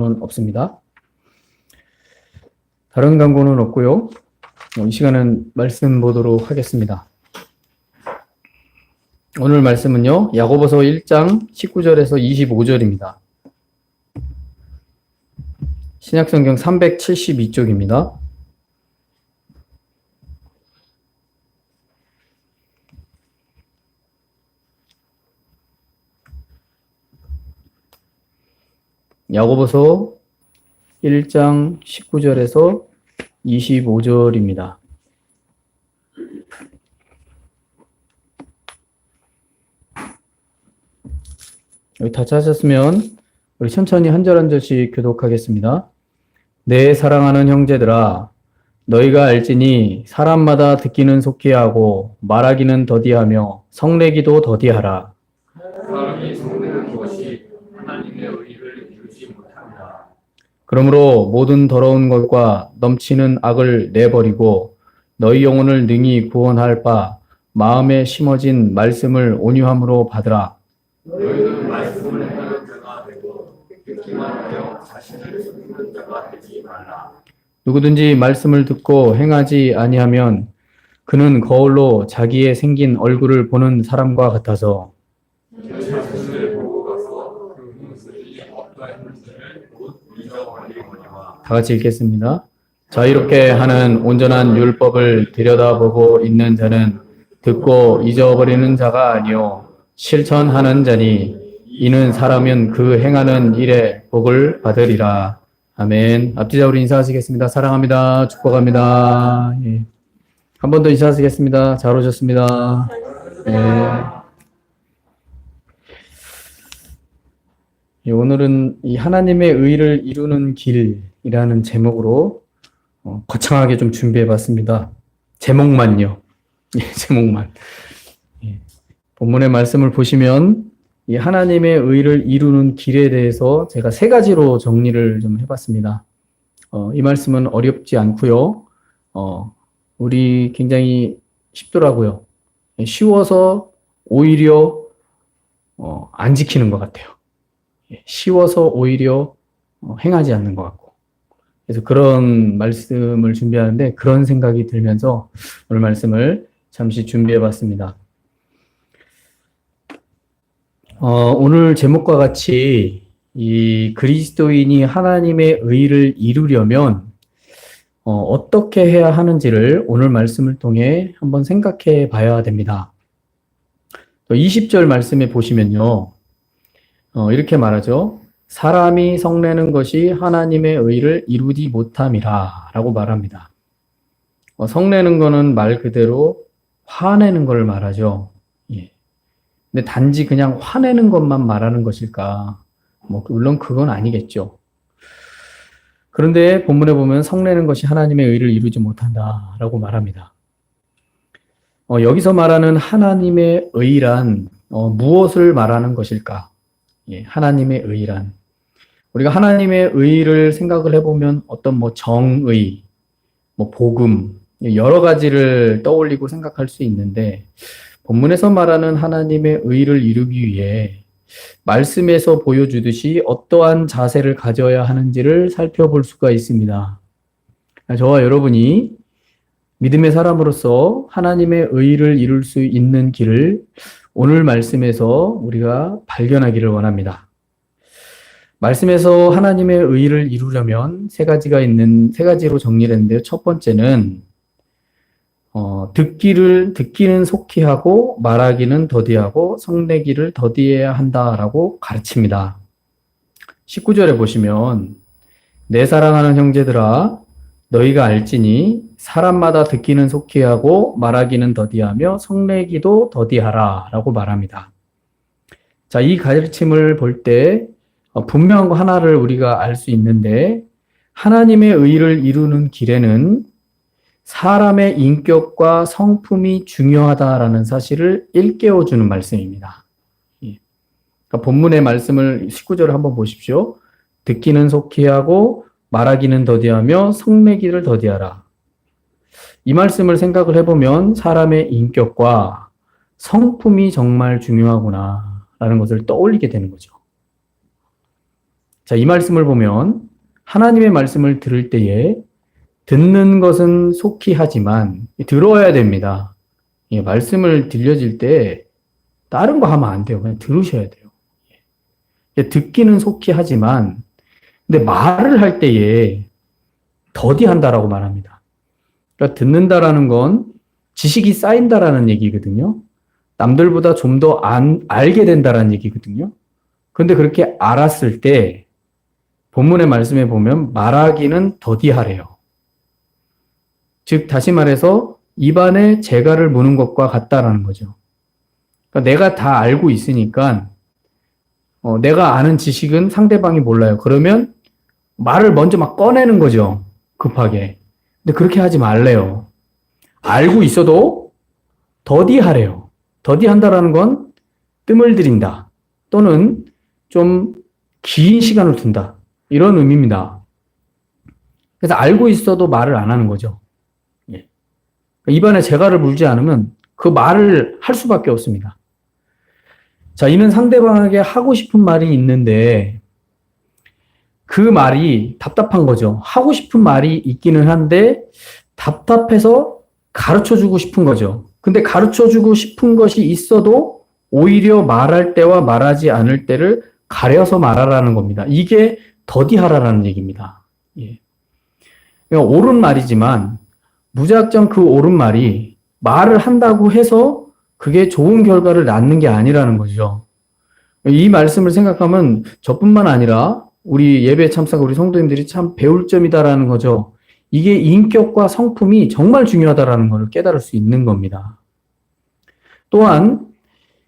없습니다. 다른 광고는 없고요. 이 시간은 말씀 보도록 하겠습니다. 오늘 말씀은요, 야고보서 1장 19절에서 25절입니다. 신약성경 372쪽입니다. 야고보서 1장 19절에서 25절입니다. 여기 다 찾으셨으면 우리 천천히 한 절 한 절씩 교독하겠습니다. 내 사랑하는 형제들아, 너희가 알지니 사람마다 듣기는 속히 하고 말하기는 더디하며 성내기도 더디하라. 사람이 성내는 것이 하나님의 의를 이루지 못합니다. 그러므로 모든 더러운 것과 넘치는 악을 내버리고 너희 영혼을 능히 구원할 바 마음에 심어진 말씀을 온유함으로 받으라. 너희는 말씀을 행하는 자가 되고 듣기만 하여 자신을 숨기는 자가 되지 말라. 누구든지 말씀을 듣고 행하지 아니하면 그는 거울로 자기의 생긴 얼굴을 보는 사람과 같아서 자신을 보고 가서 그 모습이 어떠했는지를 곧 잊어버리거니와. 다 같이 읽겠습니다. 자유롭게 하는 온전한 율법을 들여다보고 있는 자는 듣고 잊어버리는 자가 아니요 실천하는 자니 이는 사람은 그 행하는 일에 복을 받으리라. 아멘. 앞뒤자로 인사하시겠습니다. 사랑합니다. 축복합니다. 예. 한 번 더 인사하시겠습니다. 잘 오셨습니다. 예. 예, 오늘은 이 하나님의 의를 이루는 길이라는 제목으로 거창하게 좀 준비해 봤습니다. 제목만요. 예, 제목만. 예. 본문의 말씀을 보시면 이 하나님의 의를 이루는 길에 대해서 제가 세 가지로 정리를 좀 해봤습니다. 이 말씀은 어렵지 않고요. 우리 굉장히 쉽더라고요. 쉬워서 오히려 안 지키는 것 같아요. 쉬워서 오히려 행하지 않는 것 같고. 그래서 그런 말씀을 준비하는데 그런 생각이 들면서 오늘 말씀을 잠시 준비해 봤습니다. 오늘 제목과 같이 이 그리스도인이 하나님의 의를 이루려면 어떻게 해야 하는지를 오늘 말씀을 통해 한번 생각해 봐야 됩니다. 20절 말씀에 보시면요. 이렇게 말하죠. 사람이 성내는 것이 하나님의 의를 이루지 못함이라 라고 말합니다. 성내는 거는 말 그대로 화내는 걸 말하죠. 예. 근데 단지 그냥 화내는 것만 말하는 것일까? 물론 그건 아니겠죠. 그런데 본문에 보면 성내는 것이 하나님의 의를 이루지 못한다 라고 말합니다. 여기서 말하는 하나님의 의란 무엇을 말하는 것일까? 예, 하나님의 의란. 우리가 하나님의 의를 생각을 해보면 어떤 정의, 복음, 여러 가지를 떠올리고 생각할 수 있는데 본문에서 말하는 하나님의 의를 이루기 위해 말씀에서 보여주듯이 어떠한 자세를 가져야 하는지를 살펴볼 수가 있습니다. 저와 여러분이 믿음의 사람으로서 하나님의 의를 이룰 수 있는 길을 오늘 말씀에서 우리가 발견하기를 원합니다. 말씀에서 하나님의 의를 이루려면 세 가지로 정리했는데요. 첫 번째는 듣기는 속히 하고 말하기는 더디하고 성내기를 더디해야 한다라고 가르칩니다. 19절에 보시면 내 사랑하는 형제들아 너희가 알지니 사람마다 듣기는 속히 하고 말하기는 더디하며 성내기도 더디하라 라고 말합니다. 자, 이 가르침을 볼 때 분명한 거 하나를 우리가 알 수 있는데 하나님의 의를 이루는 길에는 사람의 인격과 성품이 중요하다라는 사실을 일깨워주는 말씀입니다. 그러니까 본문의 말씀을 19절을 한번 보십시오. 듣기는 속히 하고 말하기는 더디하며 성내기를 더디하라. 이 말씀을 생각을 해보면 사람의 인격과 성품이 정말 중요하구나 라는 것을 떠올리게 되는 거죠. 자, 이 말씀을 보면 하나님의 말씀을 들을 때에 듣는 것은 속히 하지만 들어야 됩니다. 예, 말씀을 들려질 때 다른 거 하면 안 돼요. 그냥 들으셔야 돼요. 예, 듣기는 속히 하지만 근데 말을 할 때에 더디한다라고 말합니다. 그러니까 듣는다라는 건 지식이 쌓인다라는 얘기거든요. 남들보다 좀 더 알게 된다라는 얘기거든요. 그런데 그렇게 알았을 때 본문의 말씀에 보면 말하기는 더디하래요. 즉 다시 말해서 입안에 재갈을 무는 것과 같다라는 거죠. 그러니까 내가 다 알고 있으니까 내가 아는 지식은 상대방이 몰라요. 그러면 말을 먼저 막 꺼내는 거죠. 급하게. 근데 그렇게 하지 말래요. 알고 있어도 더디하래요. 더디한다라는 건 뜸을 들인다. 또는 좀 긴 시간을 둔다. 이런 의미입니다. 그래서 알고 있어도 말을 안 하는 거죠. 예. 입안에 재갈을 물지 않으면 그 말을 할 수밖에 없습니다. 자, 이는 상대방에게 하고 싶은 말이 있는데 그 말이 답답한 거죠. 하고 싶은 말이 있기는 한데 답답해서 가르쳐주고 싶은 거죠. 근데 가르쳐주고 싶은 것이 있어도 오히려 말할 때와 말하지 않을 때를 가려서 말하라는 겁니다. 이게 더디하라라는 얘기입니다. 예. 그러니까 옳은 말이지만 무작정 그 옳은 말이 말을 한다고 해서 그게 좋은 결과를 낳는 게 아니라는 거죠. 이 말씀을 생각하면 저뿐만 아니라 우리 예배 참석 우리 성도님들이 참 배울 점이다라는 거죠. 이게 인격과 성품이 정말 중요하다라는 것을 깨달을 수 있는 겁니다. 또한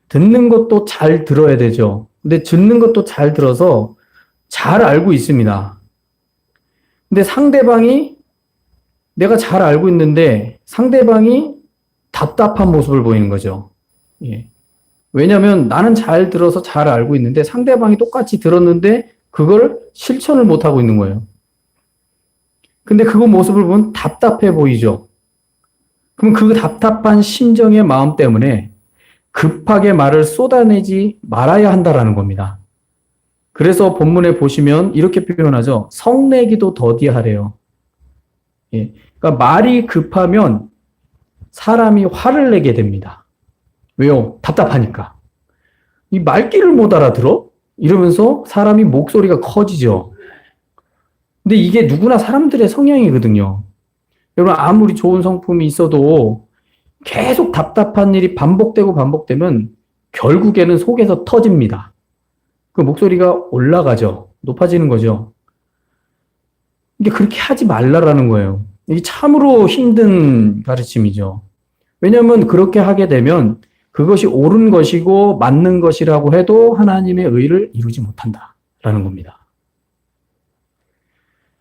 듣는 것도 잘 들어야 되죠. 근데 듣는 것도 잘 들어서 잘 알고 있습니다. 근데 상대방이 내가 잘 알고 있는데 상대방이 답답한 모습을 보이는 거죠. 예. 왜냐하면 나는 잘 들어서 잘 알고 있는데 상대방이 똑같이 들었는데 그걸 실천을 못하고 있는 거예요. 근데 그 모습을 보면 답답해 보이죠. 그럼 그 답답한 심정의 마음 때문에 급하게 말을 쏟아내지 말아야 한다라는 겁니다. 그래서 본문에 보시면 이렇게 표현하죠. 성내기도 더디하래요. 예. 그러니까 말이 급하면 사람이 화를 내게 됩니다. 왜요? 답답하니까. 이 말귀를 못 알아들어? 이러면서 사람이 목소리가 커지죠. 근데 이게 누구나 사람들의 성향이거든요. 여러분 아무리 좋은 성품이 있어도 계속 답답한 일이 반복되면 결국에는 속에서 터집니다. 그 목소리가 올라가죠. 높아지는 거죠. 이게 그렇게 하지 말라라는 거예요. 이게 참으로 힘든 가르침이죠. 왜냐하면 그렇게 하게 되면 그것이 옳은 것이고 맞는 것이라고 해도 하나님의 의를 이루지 못한다라는 겁니다.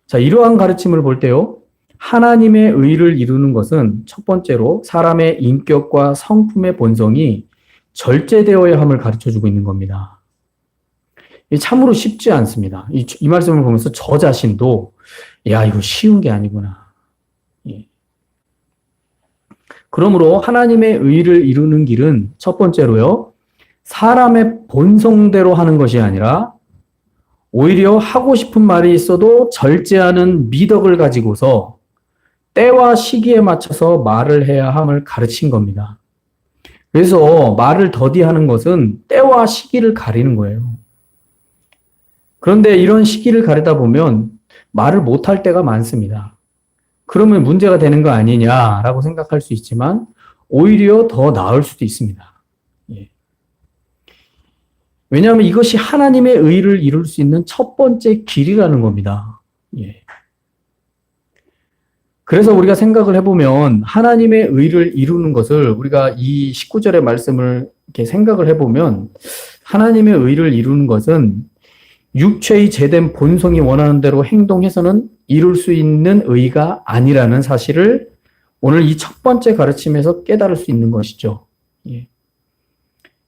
자, 이러한 가르침을 볼 때요. 하나님의 의를 이루는 것은 첫 번째로 사람의 인격과 성품의 본성이 절제되어야 함을 가르쳐주고 있는 겁니다. 참으로 쉽지 않습니다. 이 말씀을 보면서 저 자신도 야 이거 쉬운 게 아니구나. 예. 그러므로 하나님의 의를 이루는 길은 첫 번째로요. 사람의 본성대로 하는 것이 아니라 오히려 하고 싶은 말이 있어도 절제하는 미덕을 가지고서 때와 시기에 맞춰서 말을 해야 함을 가르친 겁니다. 그래서 말을 더디하는 것은 때와 시기를 가리는 거예요. 그런데 이런 시기를 가리다 보면 말을 못할 때가 많습니다. 그러면 문제가 되는 거 아니냐라고 생각할 수 있지만 오히려 더 나을 수도 있습니다. 예. 왜냐하면 이것이 하나님의 의를 이룰 수 있는 첫 번째 길이라는 겁니다. 예. 그래서 우리가 생각을 해보면 하나님의 의를 이루는 것을 우리가 이 19절의 말씀을 이렇게 생각을 해보면 하나님의 의를 이루는 것은 육체의 제된 본성이 원하는 대로 행동해서는 이룰 수 있는 의가 아니라는 사실을 오늘 이 첫 번째 가르침에서 깨달을 수 있는 것이죠. 예.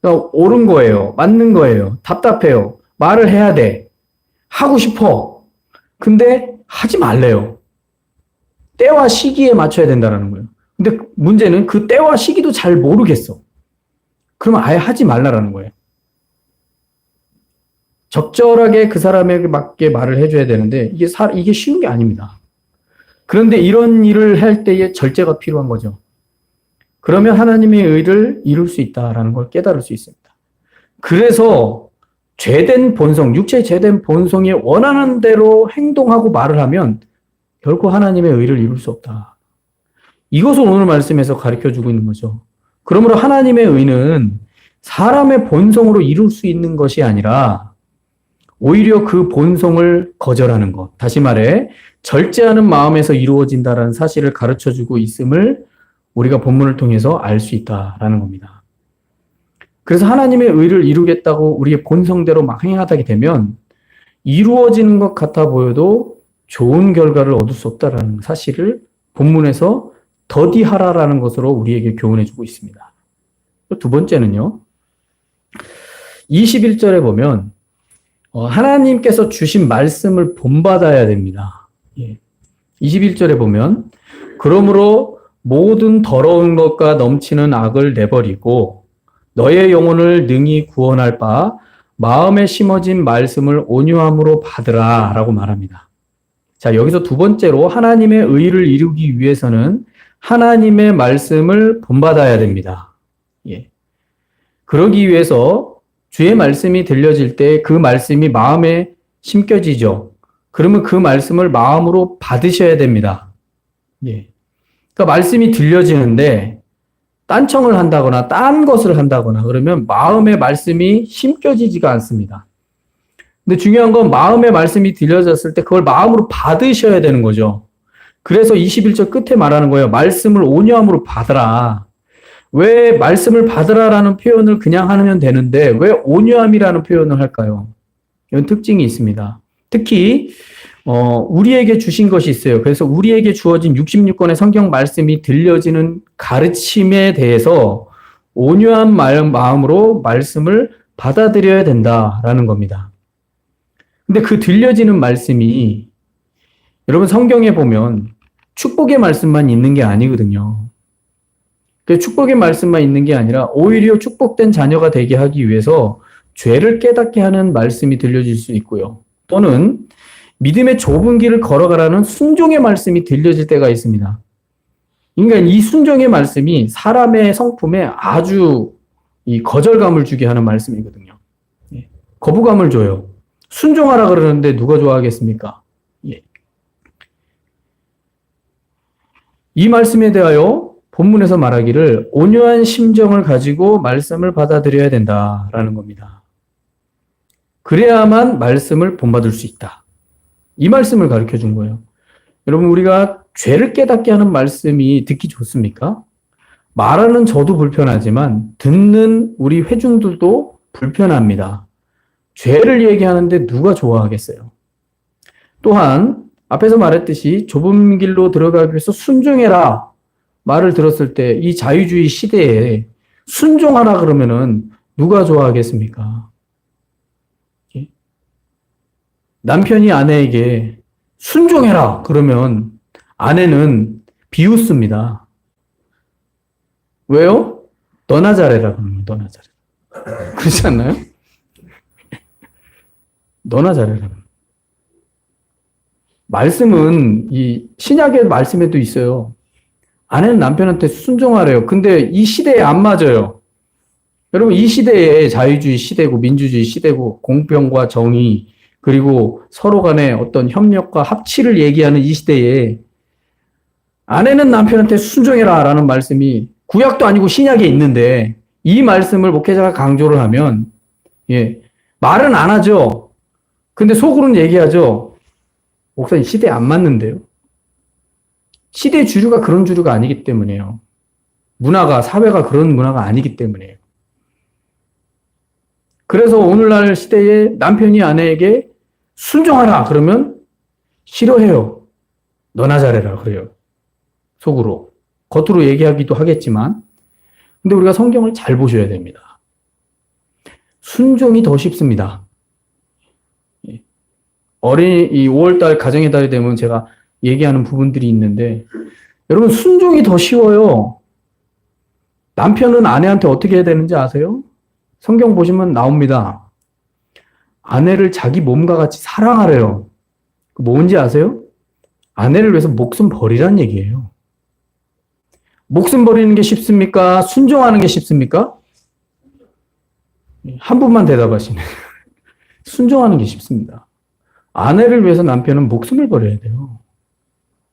그러니까 옳은 거예요. 맞는 거예요. 답답해요. 말을 해야 돼. 하고 싶어. 근데 하지 말래요. 때와 시기에 맞춰야 된다는 거예요. 근데 문제는 그 때와 시기도 잘 모르겠어. 그러면 아예 하지 말라라는 거예요. 적절하게 그 사람에게 맞게 말을 해줘야 되는데 이게 쉬운 게 아닙니다. 그런데 이런 일을 할 때에 절제가 필요한 거죠. 그러면 하나님의 의를 이룰 수 있다라는 걸 깨달을 수 있습니다. 그래서 죄된 본성, 육체의 죄된 본성이 원하는 대로 행동하고 말을 하면 결코 하나님의 의를 이룰 수 없다. 이것을 오늘 말씀에서 가르쳐주고 있는 거죠. 그러므로 하나님의 의는 사람의 본성으로 이룰 수 있는 것이 아니라 오히려 그 본성을 거절하는 것. 다시 말해 절제하는 마음에서 이루어진다는 사실을 가르쳐주고 있음을 우리가 본문을 통해서 알 수 있다라는 겁니다. 그래서 하나님의 의를 이루겠다고 우리의 본성대로 막 행하게 되면 이루어지는 것 같아 보여도 좋은 결과를 얻을 수 없다라는 사실을 본문에서 더디하라라는 것으로 우리에게 교훈해주고 있습니다. 두 번째는요. 21절에 보면 하나님께서 주신 말씀을 본받아야 됩니다. 21절에 보면 그러므로 모든 더러운 것과 넘치는 악을 내버리고 너의 영혼을 능히 구원할 바 마음에 심어진 말씀을 온유함으로 받으라 라고 말합니다. 자, 여기서 두 번째로 하나님의 의를 이루기 위해서는 하나님의 말씀을 본받아야 됩니다. 그러기 위해서 주의 말씀이 들려질 때 그 말씀이 마음에 심겨지죠. 그러면 그 말씀을 마음으로 받으셔야 됩니다. 그러니까 말씀이 들려지는데 딴청을 한다거나 딴 것을 한다거나 그러면 마음의 말씀이 심겨지지가 않습니다. 근데 중요한 건 마음의 말씀이 들려졌을 때 그걸 마음으로 받으셔야 되는 거죠. 그래서 21절 끝에 말하는 거예요. 말씀을 온유함으로 받으라. 왜 말씀을 받으라라는 표현을 그냥 하면 되는데 왜 온유함이라는 표현을 할까요? 이런 특징이 있습니다. 특히 우리에게 주신 것이 있어요. 그래서 우리에게 주어진 66권의 성경 말씀이 들려지는 가르침에 대해서 온유한 마음으로 말씀을 받아들여야 된다라는 겁니다. 근데 그 들려지는 말씀이 여러분 성경에 보면 축복의 말씀만 있는 게 아니거든요. 그 축복의 말씀만 있는 게 아니라 오히려 축복된 자녀가 되게 하기 위해서 죄를 깨닫게 하는 말씀이 들려질 수 있고요. 또는 믿음의 좁은 길을 걸어가라는 순종의 말씀이 들려질 때가 있습니다. 그러니까 이 순종의 말씀이 사람의 성품에 아주 이 거절감을 주게 하는 말씀이거든요. 거부감을 줘요. 순종하라 그러는데 누가 좋아하겠습니까? 이 말씀에 대하여 본문에서 말하기를 온유한 심정을 가지고 말씀을 받아들여야 된다라는 겁니다. 그래야만 말씀을 본받을 수 있다. 이 말씀을 가르쳐 준 거예요. 여러분 우리가 죄를 깨닫게 하는 말씀이 듣기 좋습니까? 말하는 저도 불편하지만 듣는 우리 회중들도 불편합니다. 죄를 얘기하는데 누가 좋아하겠어요? 또한 앞에서 말했듯이 좁은 길로 들어가기 위해서 순종해라 말을 들었을 때 이 자유주의 시대에 순종하라 그러면은 누가 좋아하겠습니까? 남편이 아내에게 순종해라 그러면 아내는 비웃습니다. 왜요? 너나 잘해라 그러면 너나 잘해라. 그렇지 않나요? 너나 잘해라. 말씀은 이 신약의 말씀에도 있어요. 아내는 남편한테 순종하래요. 근데 이 시대에 안 맞아요. 여러분 이 시대에 자유주의 시대고 민주주의 시대고 공평과 정의 그리고 서로 간의 어떤 협력과 합치를 얘기하는 이 시대에 아내는 남편한테 순종해라 라는 말씀이 구약도 아니고 신약에 있는데 이 말씀을 목회자가 강조를 하면 말은 안 하죠. 근데 속으로는 얘기하죠. 목사님 시대에 안 맞는데요. 시대 주류가 그런 주류가 아니기 때문이에요. 문화가 사회가 그런 문화가 아니기 때문이에요. 그래서 오늘날 시대에 남편이 아내에게 순종하라 그러면 싫어해요. 너나 잘해라 그래요. 속으로. 겉으로 얘기하기도 하겠지만 근데 우리가 성경을 잘 보셔야 됩니다. 순종이 더 쉽습니다. 이 5월달 가정의 달이 되면 제가 얘기하는 부분들이 있는데 여러분 순종이 더 쉬워요. 남편은 아내한테 어떻게 해야 되는지 아세요? 성경 보시면 나옵니다. 아내를 자기 몸과 같이 사랑하래요. 뭔지 아세요? 아내를 위해서 목숨 버리란 얘기예요. 목숨 버리는 게 쉽습니까? 순종하는 게 쉽습니까? 한 분만 대답하시네요. 순종하는 게 쉽습니다. 아내를 위해서 남편은 목숨을 버려야 돼요.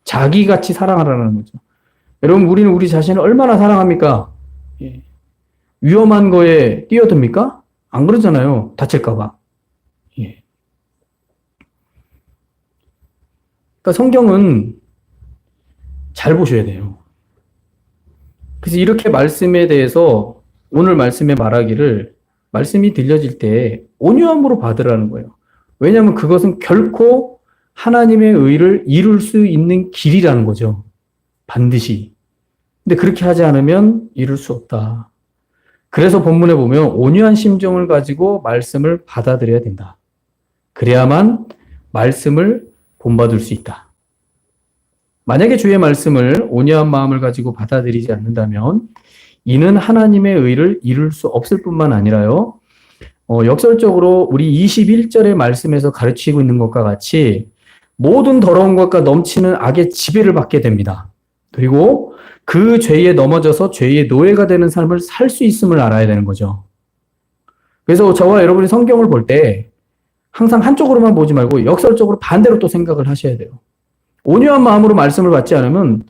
자기같이 사랑하라는 거죠. 여러분, 우리는 우리 자신을 얼마나 사랑합니까? 예. 위험한 거에 뛰어듭니까? 안 그러잖아요. 다칠까봐. 예. 그러니까 성경은 잘 보셔야 돼요. 그래서 이렇게 말씀에 대해서 오늘 말씀에 말하기를 말씀이 들려질 때 온유함으로 받으라는 거예요. 왜냐하면 그것은 결코 하나님의 의를 이룰 수 있는 길이라는 거죠. 반드시. 근데 그렇게 하지 않으면 이룰 수 없다. 그래서 본문에 보면 온유한 심정을 가지고 말씀을 받아들여야 된다. 그래야만 말씀을 본받을 수 있다. 만약에 주의 말씀을 온유한 마음을 가지고 받아들이지 않는다면 이는 하나님의 의를 이룰 수 없을 뿐만 아니라요. 역설적으로 우리 21절의 말씀에서 가르치고 있는 것과 같이 모든 더러운 것과 넘치는 악의 지배를 받게 됩니다. 그리고 그 죄에 넘어져서 죄의 노예가 되는 삶을 살 수 있음을 알아야 되는 거죠. 그래서 저와 여러분이 성경을 볼 때 항상 한쪽으로만 보지 말고 역설적으로 반대로 또 생각을 하셔야 돼요. 온유한 마음으로 말씀을 받지 않으면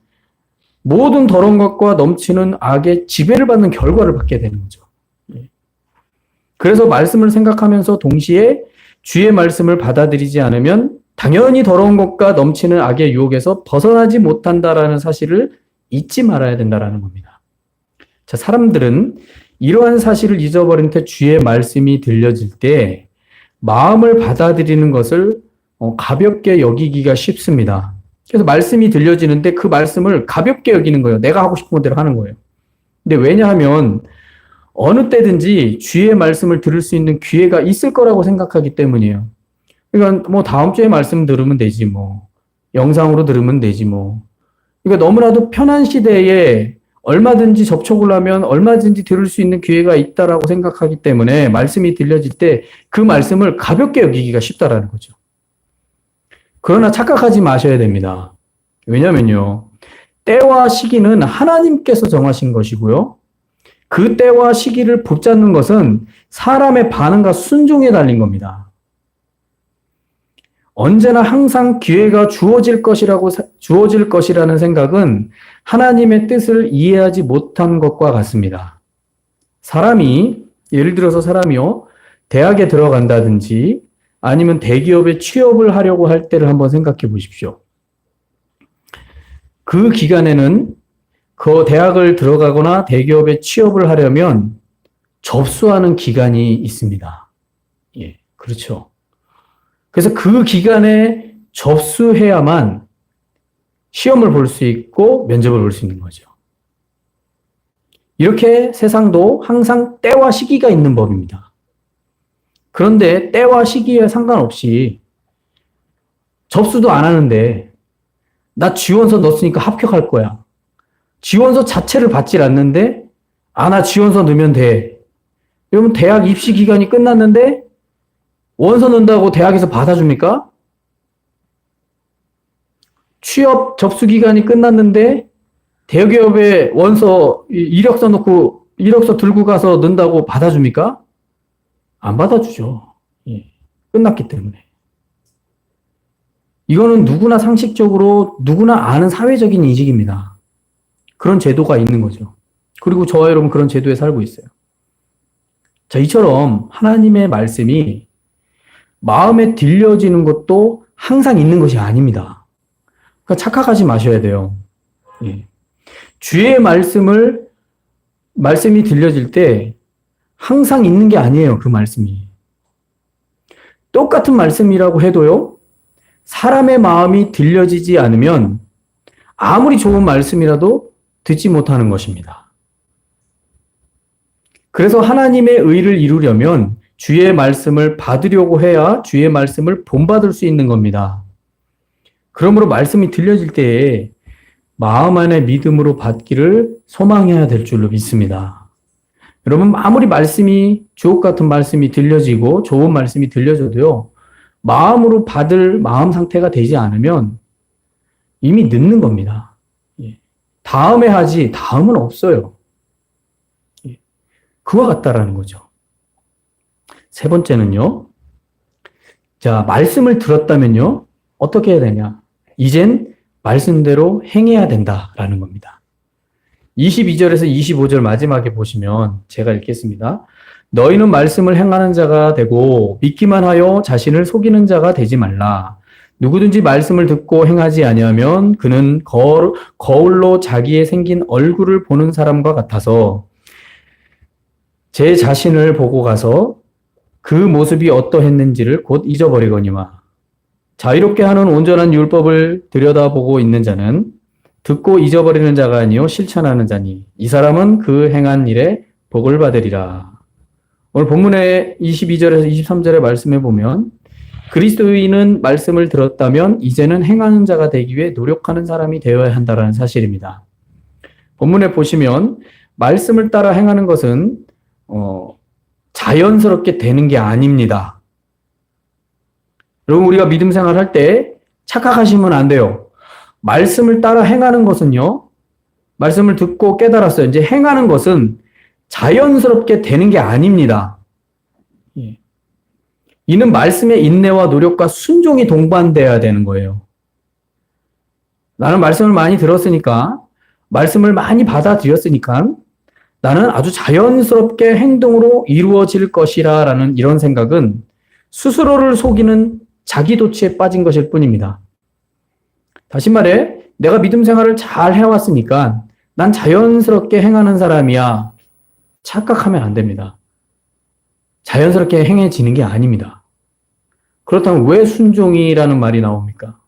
모든 더러운 것과 넘치는 악의 지배를 받는 결과를 받게 되는 거죠. 그래서 말씀을 생각하면서 동시에 주의 말씀을 받아들이지 않으면 당연히 더러운 것과 넘치는 악의 유혹에서 벗어나지 못한다라는 사실을 잊지 말아야 된다라는 겁니다. 자, 사람들은 이러한 사실을 잊어버린 채 주의 말씀이 들려질 때 마음을 받아들이는 것을 가볍게 여기기가 쉽습니다. 그래서 말씀이 들려지는데 그 말씀을 가볍게 여기는 거예요. 내가 하고 싶은 대로 하는 거예요. 근데 왜냐하면 어느 때든지 주의 말씀을 들을 수 있는 기회가 있을 거라고 생각하기 때문이에요. 그러니까 뭐 다음 주에 말씀 들으면 되지 뭐. 영상으로 들으면 되지 뭐. 그러니까 너무나도 편한 시대에 얼마든지 접촉을 하면 얼마든지 들을 수 있는 기회가 있다라고 생각하기 때문에 말씀이 들려질 때 그 말씀을 가볍게 여기기가 쉽다라는 거죠. 그러나 착각하지 마셔야 됩니다. 왜냐면요. 때와 시기는 하나님께서 정하신 것이고요. 그 때와 시기를 붙잡는 것은 사람의 반응과 순종에 달린 겁니다. 언제나 항상 기회가 주어질 것이라는 생각은 하나님의 뜻을 이해하지 못한 것과 같습니다. 예를 들어서 사람이요, 대학에 들어간다든지 아니면 대기업에 취업을 하려고 할 때를 한번 생각해 보십시오. 그 기간에는 그 대학을 들어가거나 대기업에 취업을 하려면 접수하는 기간이 있습니다. 예, 그렇죠. 그래서 그 기간에 접수해야만 시험을 볼 수 있고 면접을 볼 수 있는 거죠. 이렇게 세상도 항상 때와 시기가 있는 법입니다. 그런데 때와 시기에 상관없이 접수도 안 하는데 나 지원서 넣었으니까 합격할 거야. 지원서 자체를 받질 않는데 나 지원서 넣으면 돼. 여러분 대학 입시 기간이 끝났는데 원서 넣는다고 대학에서 받아줍니까? 취업 접수 기간이 끝났는데 대기업에 원서 이력서 넣고 이력서 들고 가서 넣는다고 받아줍니까? 안 받아주죠. 예, 끝났기 때문에. 이거는 누구나 상식적으로 누구나 아는 사회적인 인식입니다. 그런 제도가 있는 거죠. 그리고 저와 여러분 그런 제도에 살고 있어요. 자, 이처럼 하나님의 말씀이 마음에 들려지는 것도 항상 있는 것이 아닙니다. 그러니까 착각하지 마셔야 돼요. 예. 주의 말씀이 들려질 때 항상 있는 게 아니에요. 그 말씀이. 똑같은 말씀이라고 해도요. 사람의 마음이 들려지지 않으면 아무리 좋은 말씀이라도 듣지 못하는 것입니다. 그래서 하나님의 의를 이루려면 주의 말씀을 받으려고 해야 주의 말씀을 본받을 수 있는 겁니다. 그러므로 말씀이 들려질 때에 마음 안에 믿음으로 받기를 소망해야 될 줄로 믿습니다. 여러분, 아무리 말씀이 주옥 같은 말씀이 들려지고 좋은 말씀이 들려져도요, 마음으로 받을 마음 상태가 되지 않으면 이미 늦는 겁니다. 예. 다음에 하지, 다음은 없어요. 예. 그와 같다라는 거죠. 세 번째는요, 자, 말씀을 들었다면요, 어떻게 해야 되냐? 이젠 말씀대로 행해야 된다라는 겁니다. 22절에서 25절 마지막에 보시면 제가 읽겠습니다. 너희는 말씀을 행하는 자가 되고 믿기만 하여 자신을 속이는 자가 되지 말라. 누구든지 말씀을 듣고 행하지 아니하면 그는 거울로 자기의 생긴 얼굴을 보는 사람과 같아서 제 자신을 보고 가서 그 모습이 어떠했는지를 곧 잊어버리거니와. 자유롭게 하는 온전한 율법을 들여다보고 있는 자는 듣고 잊어버리는 자가 아니요 실천하는 자니 이 사람은 그 행한 일에 복을 받으리라. 오늘 본문의 22절에서 23절의 말씀에 보면 그리스도인은 말씀을 들었다면 이제는 행하는 자가 되기 위해 노력하는 사람이 되어야 한다는 사실입니다. 본문에 보시면 말씀을 따라 행하는 것은 자연스럽게 되는 게 아닙니다. 여러분, 우리가 믿음 생활할 때 착각하시면 안 돼요. 말씀을 따라 행하는 것은요, 말씀을 듣고 깨달았어요. 이제 행하는 것은 자연스럽게 되는 게 아닙니다. 예. 이는 말씀의 인내와 노력과 순종이 동반돼야 되는 거예요. 나는 말씀을 많이 들었으니까, 말씀을 많이 받아들였으니까, 나는 아주 자연스럽게 행동으로 이루어질 것이라 라는 이런 생각은 스스로를 속이는 자기도취에 빠진 것일 뿐입니다. 다시 말해, 내가 믿음 생활을 잘 해왔으니까 난 자연스럽게 행하는 사람이야. 착각하면 안 됩니다. 자연스럽게 행해지는 게 아닙니다. 그렇다면 왜 순종이라는 말이 나옵니까?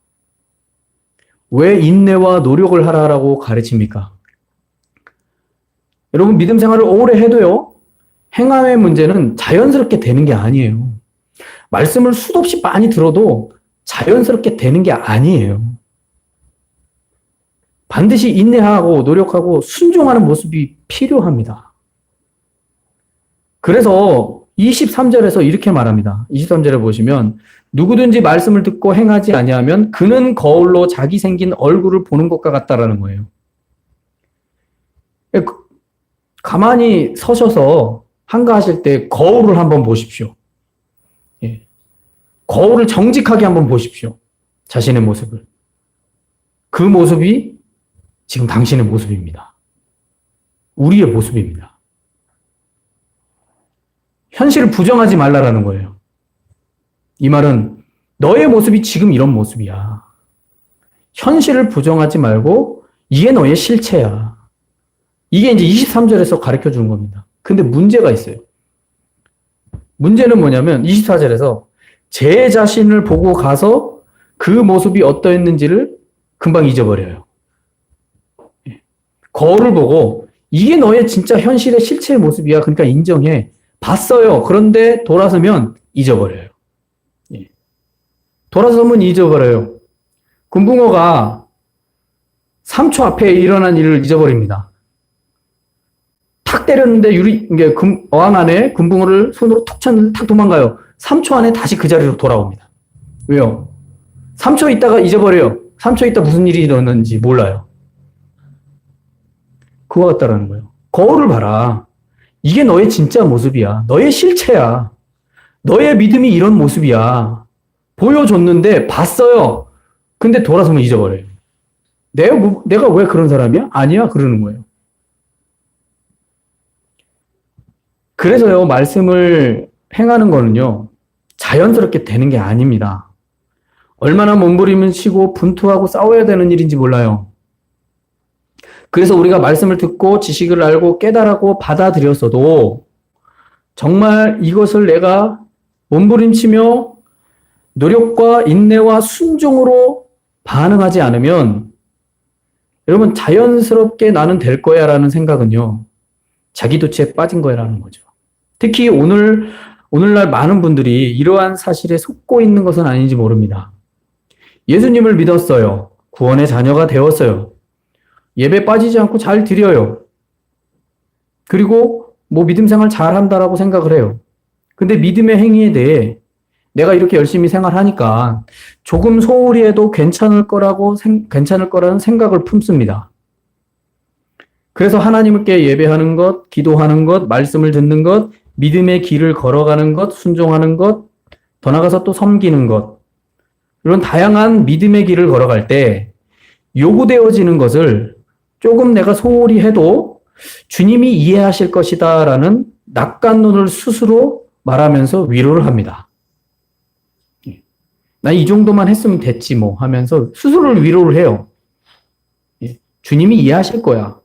왜 인내와 노력을 하라고 가르칩니까? 여러분, 믿음 생활을 오래 해도요, 행함의 문제는 자연스럽게 되는 게 아니에요. 말씀을 수도 없이 많이 들어도 자연스럽게 되는 게 아니에요. 반드시 인내하고 노력하고 순종하는 모습이 필요합니다. 그래서 23절에서 이렇게 말합니다. 23절에 보시면 누구든지 말씀을 듣고 행하지 아니하면 그는 거울로 자기 생긴 얼굴을 보는 것과 같다라는 거예요. 가만히 서셔서 한가하실 때 거울을 한번 보십시오. 예. 거울을 정직하게 한번 보십시오. 자신의 모습을. 그 모습이 지금 당신의 모습입니다. 우리의 모습입니다. 현실을 부정하지 말라라는 거예요. 이 말은 너의 모습이 지금 이런 모습이야. 현실을 부정하지 말고 이게 너의 실체야. 이게 이제 23절에서 가르쳐 주는 겁니다. 근데 문제가 있어요. 문제는 뭐냐면 24절에서 제 자신을 보고 가서 그 모습이 어떠했는지를 금방 잊어버려요. 거울을 보고 이게 너의 진짜 현실의 실체의 모습이야. 그러니까 인정해. 봤어요. 그런데 돌아서면 잊어버려요. 돌아서면 잊어버려요. 금붕어가 3초 앞에 일어난 일을 잊어버립니다. 탁 때렸는데 이게 어항 안에 금붕어를 손으로 툭 쳤는데 탁 도망가요. 3초 안에 다시 그 자리로 돌아옵니다. 왜요? 3초 있다가 잊어버려요. 3초 있다 무슨 일이 일어났는지 몰라요. 그와 같다라는 거예요. 거울을 봐라. 이게 너의 진짜 모습이야. 너의 실체야. 너의 믿음이 이런 모습이야. 보여줬는데 봤어요. 근데 돌아서면 잊어버려요. 내가 왜 그런 사람이야? 아니야. 그러는 거예요. 그래서요, 말씀을 행하는 거는요, 자연스럽게 되는 게 아닙니다. 얼마나 몸부림을 치고 분투하고 싸워야 되는 일인지 몰라요. 그래서 우리가 말씀을 듣고 지식을 알고 깨달고 받아들였어도 정말 이것을 내가 몸부림치며 노력과 인내와 순종으로 반응하지 않으면 여러분 자연스럽게 나는 될 거야 라는 생각은요. 자기도취에 빠진 거라는 거죠. 특히 오늘날 많은 분들이 이러한 사실에 속고 있는 것은 아닌지 모릅니다. 예수님을 믿었어요. 구원의 자녀가 되었어요. 예배 빠지지 않고 잘 드려요. 그리고 뭐 믿음 생활 잘한다라고 생각을 해요. 근데 믿음의 행위에 대해 내가 이렇게 열심히 생활하니까 조금 소홀히 해도 괜찮을 거라는 생각을 품습니다. 그래서 하나님께 예배하는 것, 기도하는 것, 말씀을 듣는 것, 믿음의 길을 걸어가는 것, 순종하는 것, 더 나아가서 또 섬기는 것, 이런 다양한 믿음의 길을 걸어갈 때 요구되어지는 것을 조금 내가 소홀히 해도 주님이 이해하실 것이다라는 낙관론을 스스로 말하면서 위로를 합니다. 나 이 정도만 했으면 됐지 뭐 하면서 스스로를 위로를 해요. 주님이 이해하실 거야.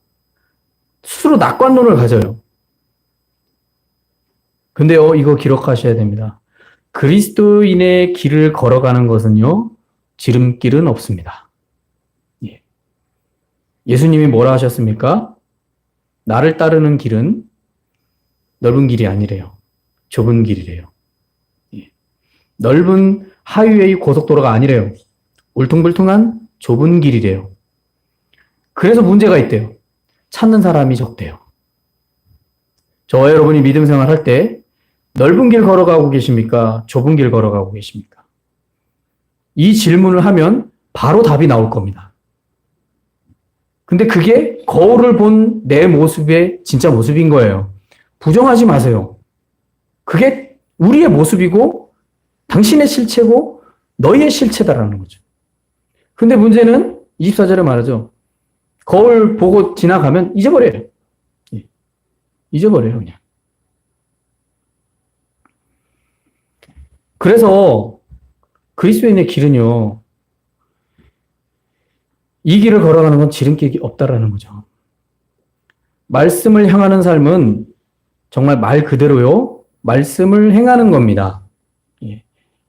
스스로 낙관론을 가져요. 근데요, 이거 기록하셔야 됩니다. 그리스도인의 길을 걸어가는 것은요, 지름길은 없습니다. 예수님이 뭐라 하셨습니까? 나를 따르는 길은 넓은 길이 아니래요. 좁은 길이래요. 넓은 하이웨이 고속도로가 아니래요. 울퉁불퉁한 좁은 길이래요. 그래서 문제가 있대요. 찾는 사람이 적대요. 저와 여러분이 믿음 생활할 때 넓은 길 걸어가고 계십니까? 좁은 길 걸어가고 계십니까? 이 질문을 하면 바로 답이 나올 겁니다. 근데 그게 거울을 본 내 모습의 진짜 모습인 거예요. 부정하지 마세요. 그게 우리의 모습이고 당신의 실체고 너희의 실체다라는 거죠. 근데 문제는 24절에 말하죠. 거울 보고 지나가면 잊어버려요. 잊어버려요, 그냥. 그래서 그리스도인의 길은요, 이 길을 걸어가는 건 지름길이 없다라는 거죠. 말씀을 향하는 삶은 정말 말 그대로요, 말씀을 행하는 겁니다.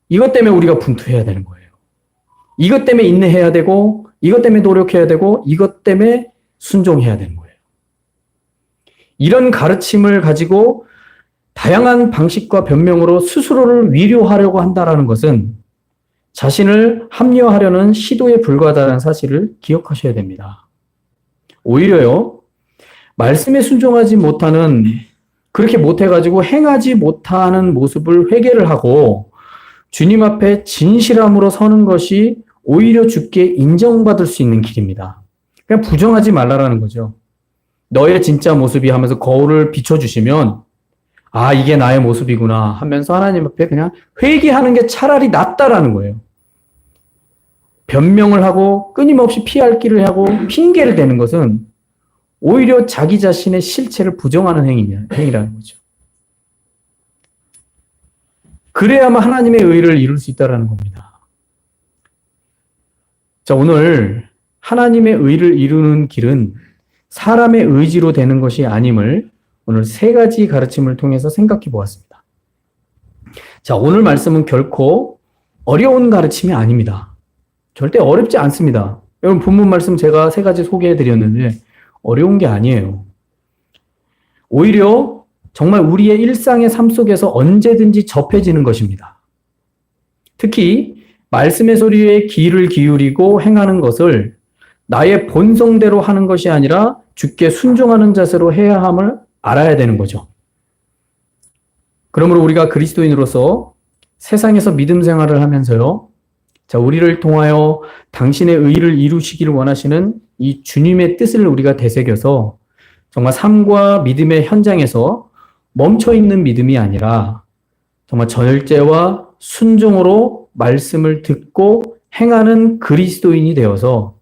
이것 때문에 우리가 분투해야 되는 거예요. 이것 때문에 인내해야 되고, 이것 때문에 노력해야 되고, 이것 때문에 순종해야 되는 거예요. 이런 가르침을 가지고 다양한 방식과 변명으로 스스로를 위로하려고 한다는 것은 자신을 합리화하려는 시도에 불과하다는 사실을 기억하셔야 됩니다. 오히려요, 말씀에 순종하지 못하는, 그렇게 못해가지고 행하지 못하는 모습을 회개를 하고 주님 앞에 진실함으로 서는 것이 오히려 주께 인정받을 수 있는 길입니다. 그냥 부정하지 말라라는 거죠. 너의 진짜 모습이 하면서 거울을 비춰주시면 아, 이게 나의 모습이구나 하면서 하나님 앞에 그냥 회개하는 게 차라리 낫다라는 거예요. 변명을 하고 끊임없이 피할 길을 하고 핑계를 대는 것은 오히려 자기 자신의 실체를 부정하는 행위라는 거죠. 그래야만 하나님의 의를 이룰 수 있다는 겁니다. 자, 오늘 하나님의 의를 이루는 길은 사람의 의지로 되는 것이 아님을 오늘 세 가지 가르침을 통해서 생각해 보았습니다. 자, 오늘 말씀은 결코 어려운 가르침이 아닙니다. 절대 어렵지 않습니다. 여러분, 본문 말씀 제가 세 가지 소개해 드렸는데 어려운 게 아니에요. 오히려 정말 우리의 일상의 삶 속에서 언제든지 접해지는 것입니다. 특히 말씀의 소리에 귀를 기울이고 행하는 것을 나의 본성대로 하는 것이 아니라 주께 순종하는 자세로 해야 함을 알아야 되는 거죠. 그러므로 우리가 그리스도인으로서 세상에서 믿음 생활을 하면서요, 자, 우리를 통하여 당신의 의를 이루시기를 원하시는 이 주님의 뜻을 우리가 되새겨서 정말 삶과 믿음의 현장에서 멈춰있는 믿음이 아니라 정말 절제와 순종으로 말씀을 듣고 행하는 그리스도인이 되어서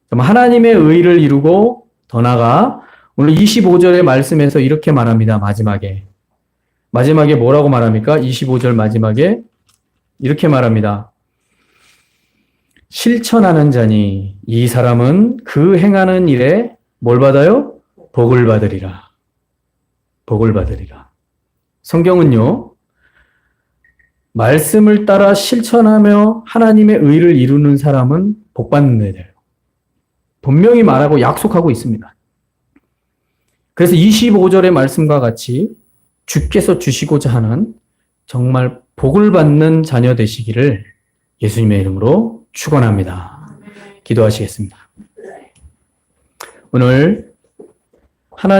정말 하나님의 의를 이루고 더 나아가 오늘 25절의 말씀에서 이렇게 말합니다. 마지막에 뭐라고 말합니까? 25절 마지막에 이렇게 말합니다. 실천하는 자니 이 사람은 그 행하는 일에 뭘 받아요? 복을 받으리라. 복을 받으리라. 성경은요, 말씀을 따라 실천하며 하나님의 의를 이루는 사람은 복 받는 데예요. 분명히 말하고 약속하고 있습니다. 그래서 25절의 말씀과 같이 주께서 주시고자 하는 정말 복을 받는 자녀 되시기를 예수님의 이름으로 축원합니다. 기도하시겠습니다. 오늘